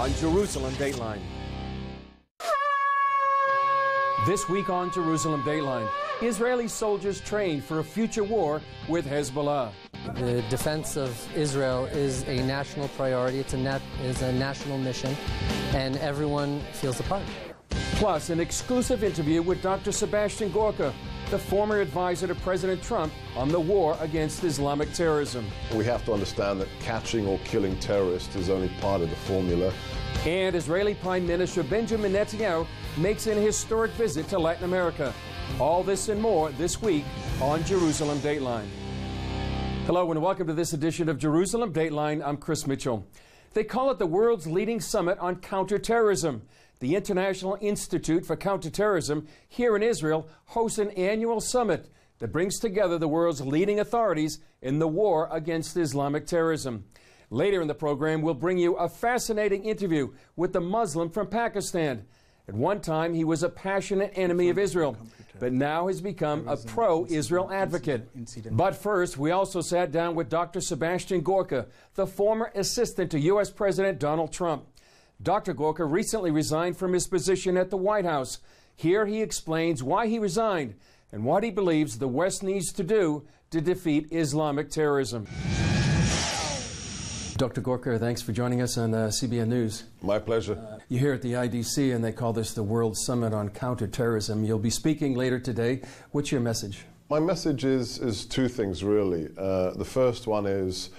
on Jerusalem Dateline. This week on Jerusalem Dateline, Israeli soldiers train for a future war with Hezbollah. The defense of Israel is a national priority. It's a national mission, and everyone feels a part. Plus, an exclusive interview with Dr. Sebastian Gorka, the former advisor to President Trump on the war against Islamic terrorism. We have to understand that catching or killing terrorists is only part of the formula. And Israeli Prime Minister Benjamin Netanyahu makes an historic visit to Latin America. All this and more this week on Jerusalem Dateline. Hello and welcome to this edition of Jerusalem Dateline. I'm Chris Mitchell. They call it the world's leading summit on counterterrorism. The International Institute for Counterterrorism here in Israel hosts an annual summit that brings together the world's leading authorities in the war against Islamic terrorism. Later in the program, we'll bring you a fascinating interview with the Muslim from Pakistan. At one time, he was a passionate enemy of Israel, but now has become a pro-Israel advocate. But first, we also sat down with Dr. Sebastian Gorka, the former assistant to U.S. President Donald Trump. Dr. Gorka recently resigned from his position at the White House. Here he explains why he resigned and what he believes the West needs to do to defeat Islamic terrorism. Dr. Gorka, thanks for joining us on CBN News. My pleasure. You're here at the IDC, and they call this the World Summit on Counterterrorism. You'll be speaking later today. What's your message? My message is two things, really. The first one is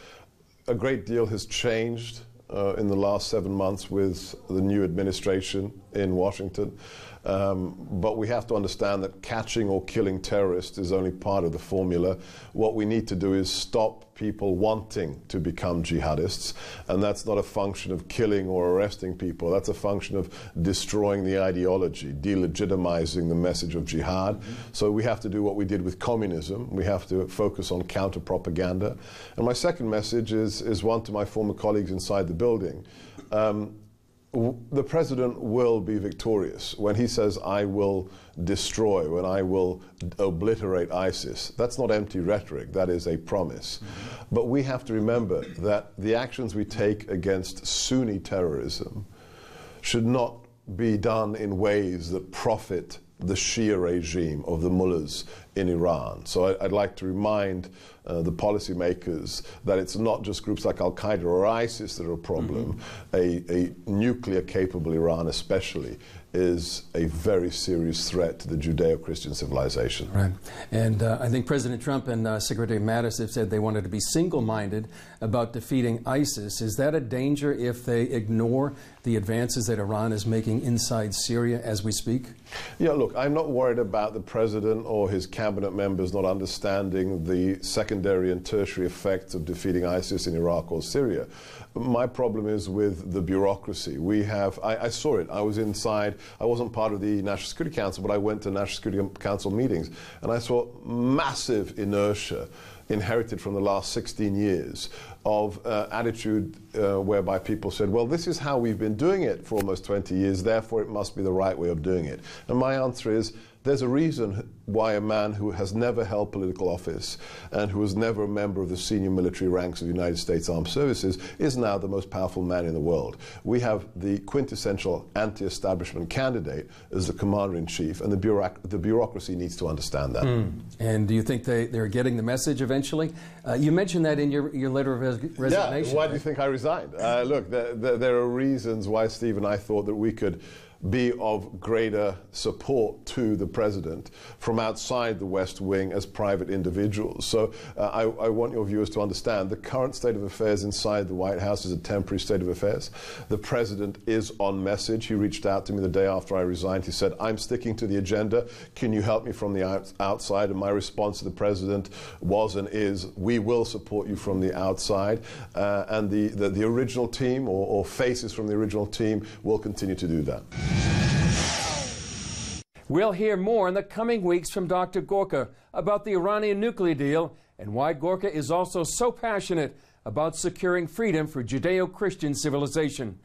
a great deal has changed in the last 7 months with the new administration in Washington. But we have to understand that catching or killing terrorists is only part of the formula. What we need to do is stop people wanting to become jihadists, and that's not a function of killing or arresting people. That's a function of destroying the ideology, delegitimizing the message of jihad. So we have to do what we did with communism. We have to focus on counter-propaganda. And my second message is one to my former colleagues inside the building. The president will be victorious. When he says, I will destroy, when I will obliterate ISIS, that's not empty rhetoric, that is a promise. But we have to remember that the actions we take against Sunni terrorism should not be done in ways that profit the Shia regime of the mullahs in Iran. So I'd like to remind the policymakers that it's not just groups like Al-Qaeda or ISIS that are a problem. A nuclear-capable Iran especially is a very serious threat to the Judeo-Christian civilization. Right. And I think President Trump and Secretary Mattis have said they wanted to be single-minded about defeating ISIS. Is that a danger if they ignore the advances that Iran is making inside Syria as we speak? Yeah, look, I'm not worried about the president or his cabinet members not understanding the secondary and tertiary effects of defeating ISIS in Iraq or Syria. My problem is with the bureaucracy. I saw it. I was inside. I wasn't part of the National Security Council, but I went to National Security Council meetings, and I saw massive inertia inherited from the last 16 years of attitude whereby people said, well, this is how we've been doing it for almost 20 years, therefore it must be the right way of doing it. And my answer is, there's a reason why a man who has never held political office and who was never a member of the senior military ranks of the United States Armed Services is now the most powerful man in the world. We have the quintessential anti-establishment candidate as the commander-in-chief, and the bureaucracy needs to understand that. And do you think they're getting the message eventually? You mentioned that in your letter of resignation. Yeah, why do you think I resigned? Look, there are reasons why Steve and I thought that we could be of greater support to the president from outside the West Wing as private individuals. So I want your viewers to understand the current state of affairs inside the White House is a temporary state of affairs. The president is on message. He reached out to me the day after I resigned. He said, I'm sticking to the agenda. Can you help me from the outside? And my response to the president was and is, we will support you from the outside. And the original team or faces from the original team will continue to do that. We'll hear more in the coming weeks from Dr. Gorka about the Iranian nuclear deal and why Gorka is also so passionate about securing freedom for Judeo-Christian civilization.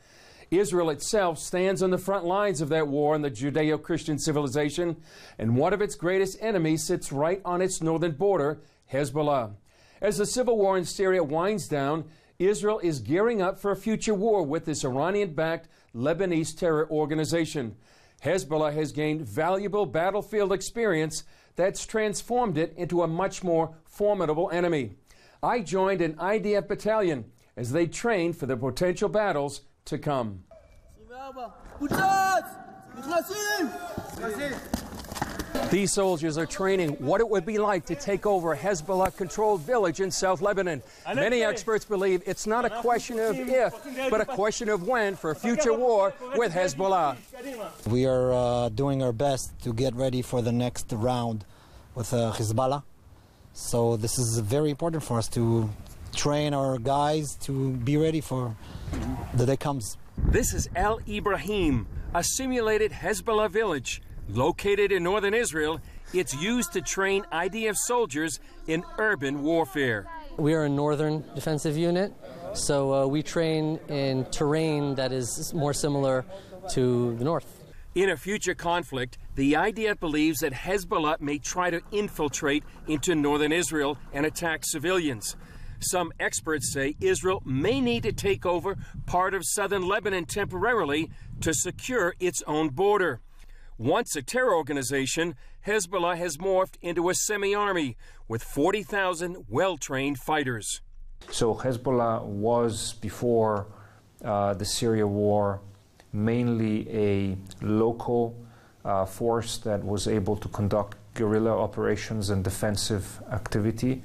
Israel itself stands on the front lines of that war on the Judeo-Christian civilization, and one of its greatest enemies sits right on its northern border, Hezbollah. As the civil war in Syria winds down, Israel is gearing up for a future war with this Iranian-backed Lebanese terror organization. Hezbollah has gained valuable battlefield experience that's transformed it into a much more formidable enemy. I joined an IDF battalion as they trained for the potential battles to come. These soldiers are training what it would be like to take over a Hezbollah-controlled village in South Lebanon. Many experts believe it's not a question of if, but a question of when for a future war with Hezbollah. We are doing our best to get ready for the next round with Hezbollah. So this is very important for us to train our guys to be ready for the day comes. This is El Ibrahim, a simulated Hezbollah village. Located in northern Israel, it's used to train IDF soldiers in urban warfare. We are a northern defensive unit, so we train in terrain that is more similar to the north. In a future conflict, the IDF believes that Hezbollah may try to infiltrate into northern Israel and attack civilians. Some experts say Israel may need to take over part of southern Lebanon temporarily to secure its own border. Once a terror organization, Hezbollah has morphed into a semi-army with 40,000 well-trained fighters. So Hezbollah was, before the Syria war, mainly a local force that was able to conduct guerrilla operations and defensive activity.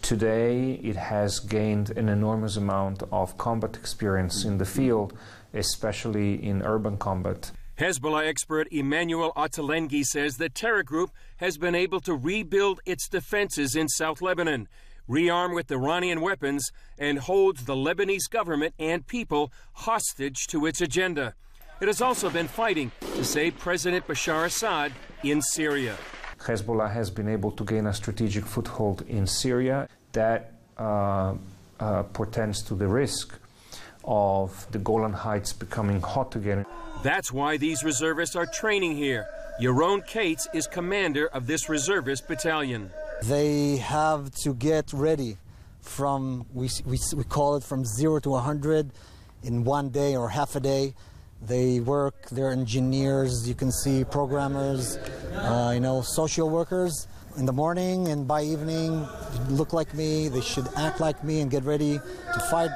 Today, it has gained an enormous amount of combat experience in the field, especially in urban combat. Hezbollah expert Emmanuel Ottolenghi says the terror group has been able to rebuild its defenses in South Lebanon, rearm with Iranian weapons, and holds the Lebanese government and people hostage to its agenda. It has also been fighting to save President Bashar Assad in Syria. Hezbollah has been able to gain a strategic foothold in Syria that portends to the risk of the Golan Heights becoming hot again. That's why these reservists are training here. Yaron Cates is commander of this reservist battalion. They have to get ready from, we call it from 0 to 100 in one day or half a day. They work, they're engineers, you can see programmers, social workers. In the morning and by evening, they look like me, they should act like me and get ready to fight.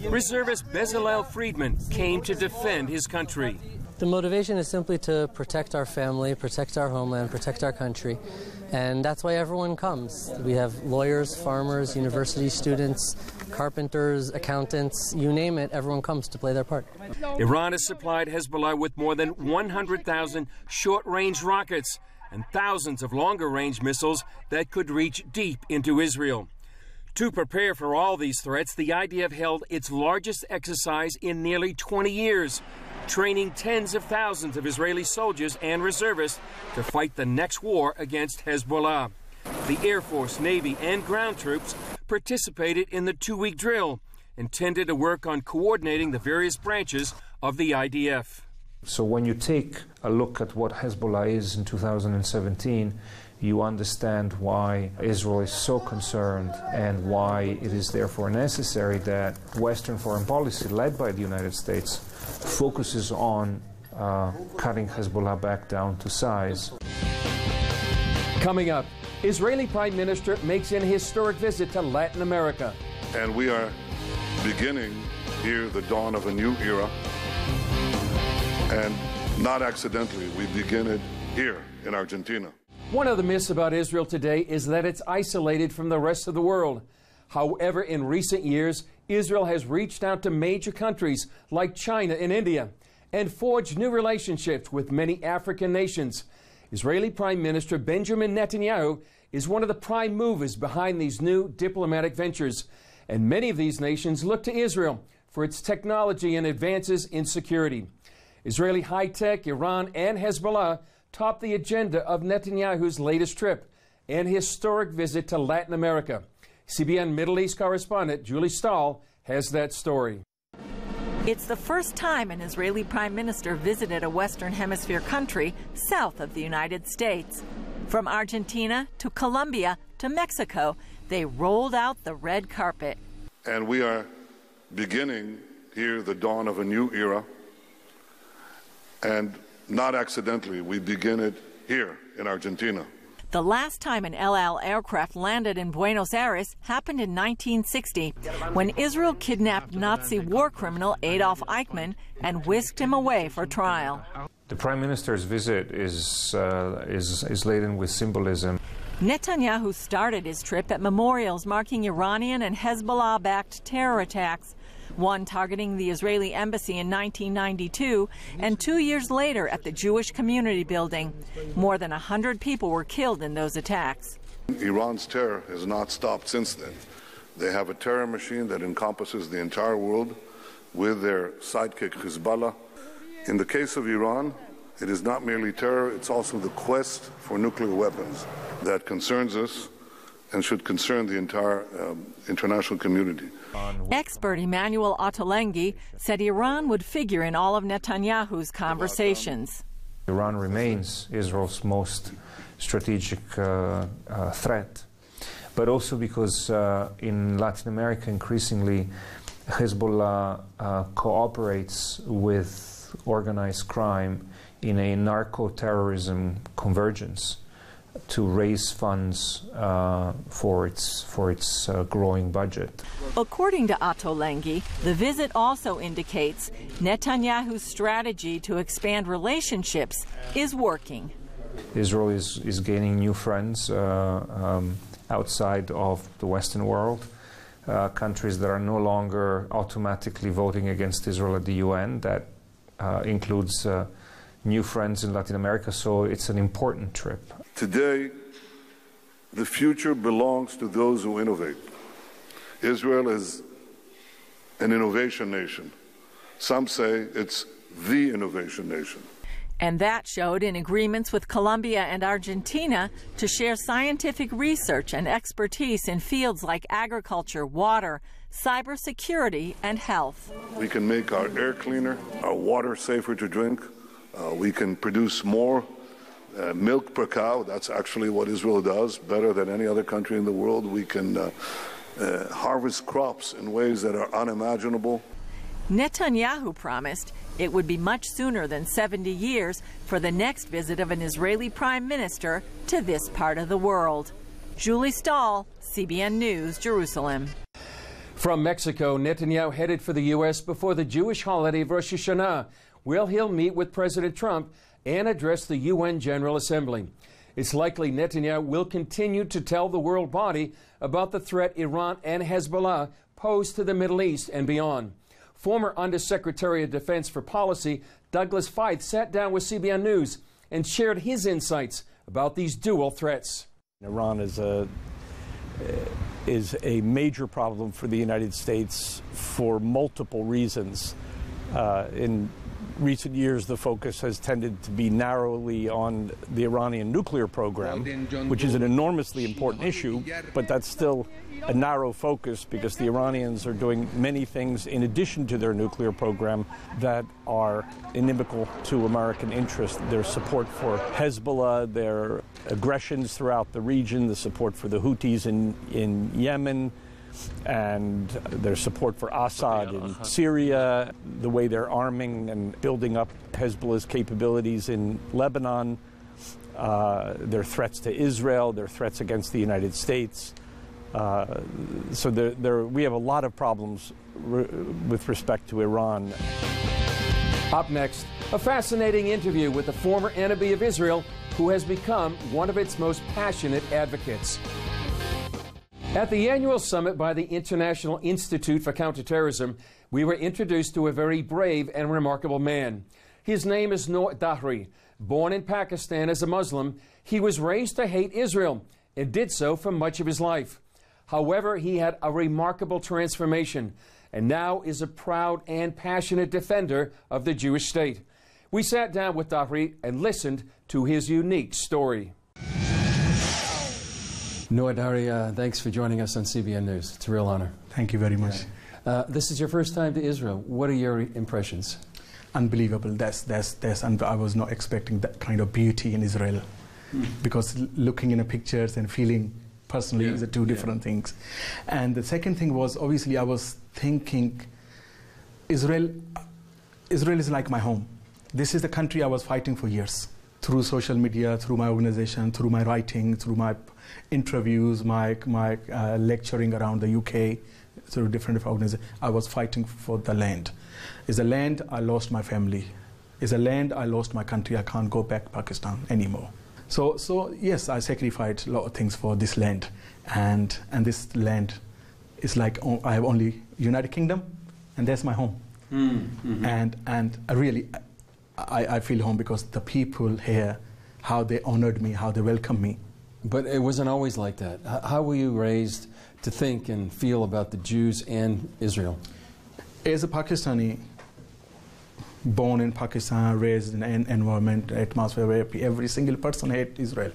Reservist Bezalel Friedman came to defend his country. The motivation is simply to protect our family, protect our homeland, protect our country. And that's why everyone comes. We have lawyers, farmers, university students, carpenters, accountants, you name it, everyone comes to play their part. Iran has supplied Hezbollah with more than 100,000 short-range rockets and thousands of longer-range missiles that could reach deep into Israel. To prepare for all these threats, the IDF held its largest exercise in nearly 20 years, training tens of thousands of Israeli soldiers and reservists to fight the next war against Hezbollah. The Air Force, Navy, and ground troops participated in the 2-week drill, intended to work on coordinating the various branches of the IDF. So when you take a look at what Hezbollah is in 2017, you understand why Israel is so concerned and why it is therefore necessary that Western foreign policy, led by the United States, focuses on cutting Hezbollah back down to size. Coming up, Israeli Prime Minister makes an historic visit to Latin America. And we are beginning here the dawn of a new era. And not accidentally, we begin it here in Argentina. One of the myths about Israel today is that it's isolated from the rest of the world. However, in recent years, Israel has reached out to major countries like China and India and forged new relationships with many African nations. Israeli Prime Minister Benjamin Netanyahu is one of the prime movers behind these new diplomatic ventures, and many of these nations look to Israel for its technology and advances in security. Israeli high-tech, Iran, and Hezbollah top the agenda of Netanyahu's latest trip and historic visit to Latin America. CBN Middle East correspondent Julie Stahl has that story. It's the first time an Israeli prime minister visited a Western Hemisphere country south of the United States. From Argentina to Colombia to Mexico, they rolled out the red carpet. And we are beginning here the dawn of a new era, and not accidentally, we begin it here in Argentina. The last time an El Al aircraft landed in Buenos Aires happened in 1960, when Israel kidnapped Nazi war criminal Adolf Eichmann and whisked him away for trial. The Prime Minister's visit is laden with symbolism. Netanyahu started his trip at memorials marking Iranian and Hezbollah-backed terror attacks, one targeting the Israeli embassy in 1992, and 2 years later at the Jewish Community Building. More than 100 people were killed in those attacks. Iran's terror has not stopped since then. They have a terror machine that encompasses the entire world with their sidekick Hezbollah. In the case of Iran, it is not merely terror, it's also the quest for nuclear weapons that concerns us and should concern the entire international community. Expert Emmanuel Ottolenghi said Iran would figure in all of Netanyahu's conversations. Iran remains Israel's most strategic threat, but also because in Latin America increasingly Hezbollah cooperates with organized crime in a narco-terrorism convergence to raise funds for its growing budget. According to Ottolenghi, the visit also indicates Netanyahu's strategy to expand relationships is working. Israel is gaining new friends outside of the Western world, countries that are no longer automatically voting against Israel at the UN. That includes new friends in Latin America, so it's an important trip. Today, the future belongs to those who innovate. Israel is an innovation nation. Some say it's the innovation nation. And that showed in agreements with Colombia and Argentina to share scientific research and expertise in fields like agriculture, water, cybersecurity, and health. We can make our air cleaner, our water safer to drink. We can produce more milk per cow. That's actually what Israel does, better than any other country in the world. We can harvest crops in ways that are unimaginable. Netanyahu promised it would be much sooner than 70 years for the next visit of an Israeli prime minister to this part of the world. Julie Stahl, CBN News, Jerusalem. From Mexico, Netanyahu headed for the U.S. before the Jewish holiday of Rosh Hashanah, where he'll meet with President Trump and address the UN General Assembly. It's likely Netanyahu will continue to tell the world body about the threat Iran and Hezbollah pose to the Middle East and beyond. Former Undersecretary of Defense for Policy Douglas Feith sat down with CBN News and shared his insights about these dual threats. Iran is a major problem for the United States for multiple reasons. In recent years, the focus has tended to be narrowly on the Iranian nuclear program, which is an enormously important issue, but that's still a narrow focus because the Iranians are doing many things in addition to their nuclear program that are inimical to American interests. Their support for Hezbollah, their aggressions throughout the region, the support for the Houthis in Yemen, and their support for Assad in Syria, the way they're arming and building up Hezbollah's capabilities in Lebanon, their threats to Israel, their threats against the United States. So we have a lot of problems with respect to Iran. Up next, a fascinating interview with the former enemy of Israel who has become one of its most passionate advocates. At the annual summit by the International Institute for Counterterrorism, we were introduced to a very brave and remarkable man. His name is Noor Dahri. Born in Pakistan as a Muslim, he was raised to hate Israel and did so for much of his life. However, he had a remarkable transformation and now is a proud and passionate defender of the Jewish state. We sat down with Dahri and listened to his unique story. Noor Dahri, thanks for joining us on CBN News. It's a real honor. Thank you very much. This is your first time to Israel. What are your impressions? Unbelievable. And I was not expecting that kind of beauty in Israel, because looking in the pictures and feeling personally is two different things. And the second thing was, obviously, I was thinking Israel is like my home. This is the country I was fighting for years. Through social media, through my organization, through my writing, through my interviews, my lecturing around the UK, through different organizations, I was fighting for the land. It's a land I lost my family. It's a land I lost my country. I can't go back to Pakistan anymore. So yes, I sacrificed a lot of things for this land, and this land is like I have only United Kingdom, and that's my home. Mm-hmm. And really, I feel home because the people here, how they honored me, how they welcomed me. But it wasn't always like that. How were you raised to think and feel about the Jews and Israel? As a Pakistani, born in Pakistan, raised in an environment, atmosphere where every single person hates Israel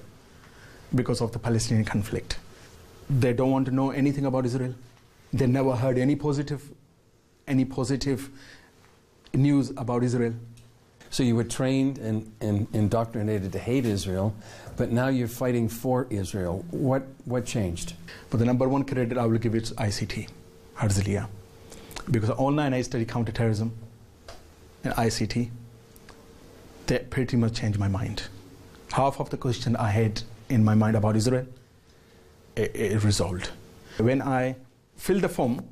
because of the Palestinian conflict. They don't want to know anything about Israel. They never heard any positive news about Israel. So you were trained and indoctrinated to hate Israel, but now you're fighting for Israel. What changed? But the number one credit I will give is ICT, Hezbollah. Because online I study counterterrorism and ICT. That pretty much changed my mind. Half of the question I had in my mind about Israel, it resolved. When I filled the form,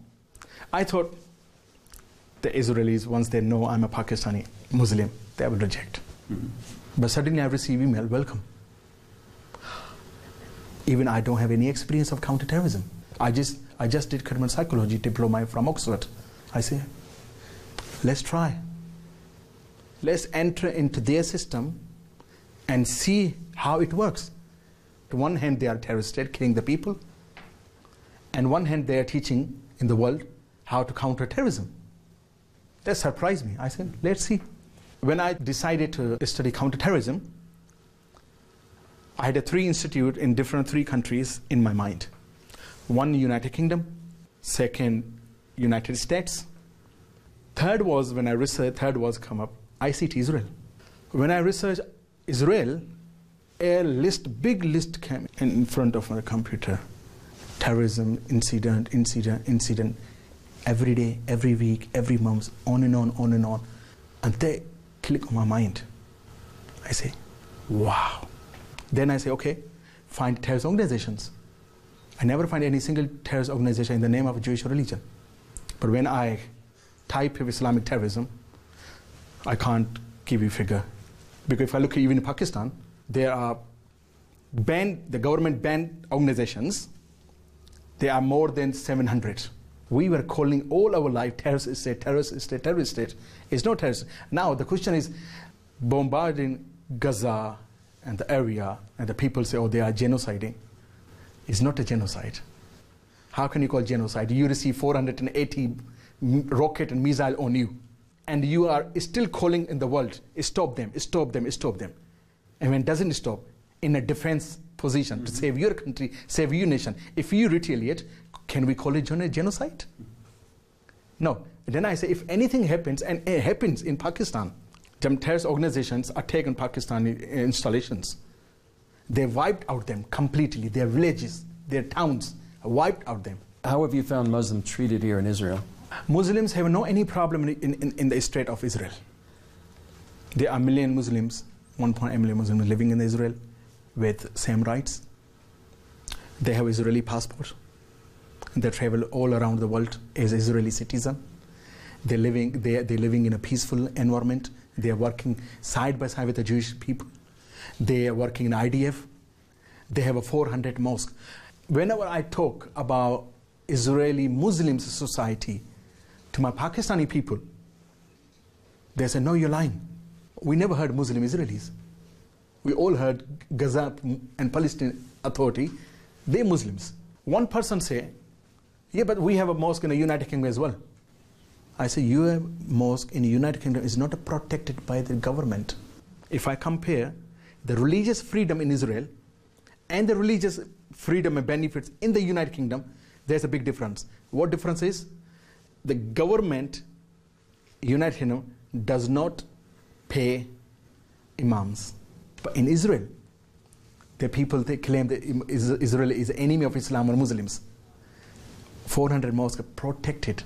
I thought the Israelis, once they know I'm a Pakistani Muslim, they will reject. Mm-hmm. But suddenly I receive email, welcome. Even I don't have any experience of counterterrorism. I just did criminal psychology diploma from Oxford. I say, let's try. Let's enter into their system and see how it works. On one hand, they are terrorist state, killing the people. And on one hand, they are teaching in the world how to counter terrorism. That surprised me. I said, let's see. When I decided to study counterterrorism, I had 3 institutes in different 3 countries in my mind. One, United Kingdom. Second, United States. Third was, when I researched, come up, ICT Israel. When I researched Israel, big list came in front of my computer. Terrorism, incident, every day, every week, every month, on and on. And they click on my mind. I say, wow. Then I say, okay, find terrorist organizations. I never find any single terrorist organization in the name of a Jewish religion. But when I type of Islamic terrorism, I can't give you a figure. Because if I look even in Pakistan, there are the government banned organizations. There are more than 700. We were calling all our life terrorist state, terrorist state, terrorist state. It's not terrorist. Now the question is, bombarding Gaza and the area, and the people say, oh, they are genociding. It's not a genocide. How can you call genocide? You receive 480 rocket and missile on you, and you are still calling in the world, stop them. And when it doesn't stop, in a defense position to save your country, save your nation, if you retaliate, can we call it genocide? No. Then I say, if anything happens, and it happens in Pakistan, terrorist organizations are taking Pakistani installations. They wiped out them completely. Their villages, their towns, wiped out them. How have you found Muslims treated here in Israel? Muslims have no any problem in the state of Israel. There are 1 million Muslims, 1.8 million Muslims living in Israel with same rights. They have Israeli passport. They travel all around the world as Israeli citizen. They're living in a peaceful environment. They are working side by side with the Jewish people. They are working in IDF. They have a 400 mosque. Whenever I talk about Israeli Muslim society to my Pakistani people, they say, no, you're lying. We never heard Muslim Israelis. We all heard Gaza and Palestinian Authority. They're Muslims. One person say, yeah, but we have a mosque in the United Kingdom as well. I say, your mosque in the United Kingdom is not protected by the government. If I compare the religious freedom in Israel and the religious freedom and benefits in the United Kingdom, there's a big difference. What difference is? The government, United Kingdom, does not pay imams. But in Israel, the people, they claim that Israel is the enemy of Islam or Muslims. 400 mosques are protected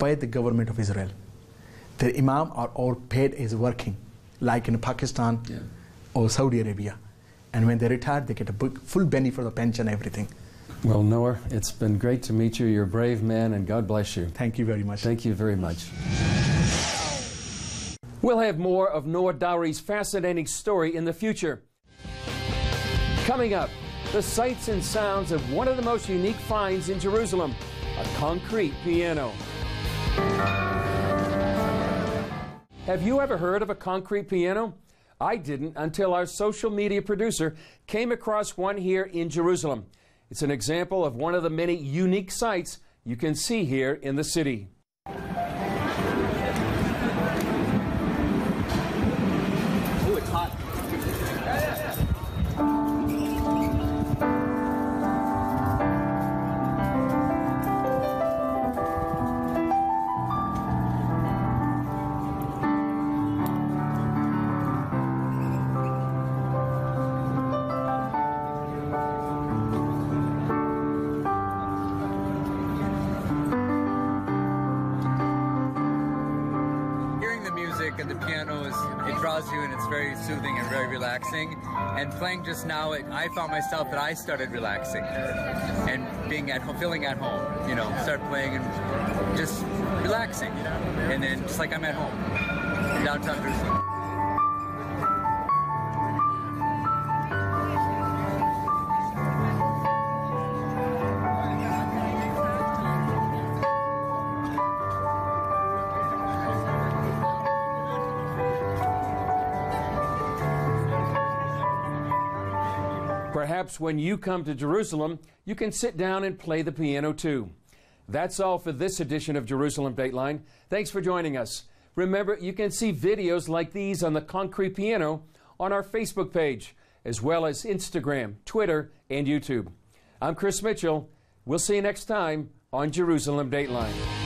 by the government of Israel. The imam are all paid as working, like in Pakistan or Saudi Arabia. And when they retire, they get a full benefit for the pension and everything. Well, Noor, it's been great to meet you. You're a brave man, and God bless you. Thank you very much. Thank you very much. We'll have more of Noor Dowry's fascinating story in the future. Coming up, the sights and sounds of one of the most unique finds in Jerusalem, a concrete piano. Have you ever heard of a concrete piano? I didn't until our social media producer came across one here in Jerusalem. It's an example of one of the many unique sights you can see here in the city. Oh, it's hot. And the piano it draws you, and it's very soothing and very relaxing. And playing just now, I found myself that I started relaxing and being at home, feeling at home. You know, start playing and just relaxing, and then just like I'm at home in downtown Jerusalem. Perhaps when you come to Jerusalem, you can sit down and play the piano too. That's all for this edition of Jerusalem Dateline. Thanks for joining us. Remember, you can see videos like these on the concrete piano on our Facebook page, as well as Instagram, Twitter, and YouTube. I'm Chris Mitchell. We'll see you next time on Jerusalem Dateline.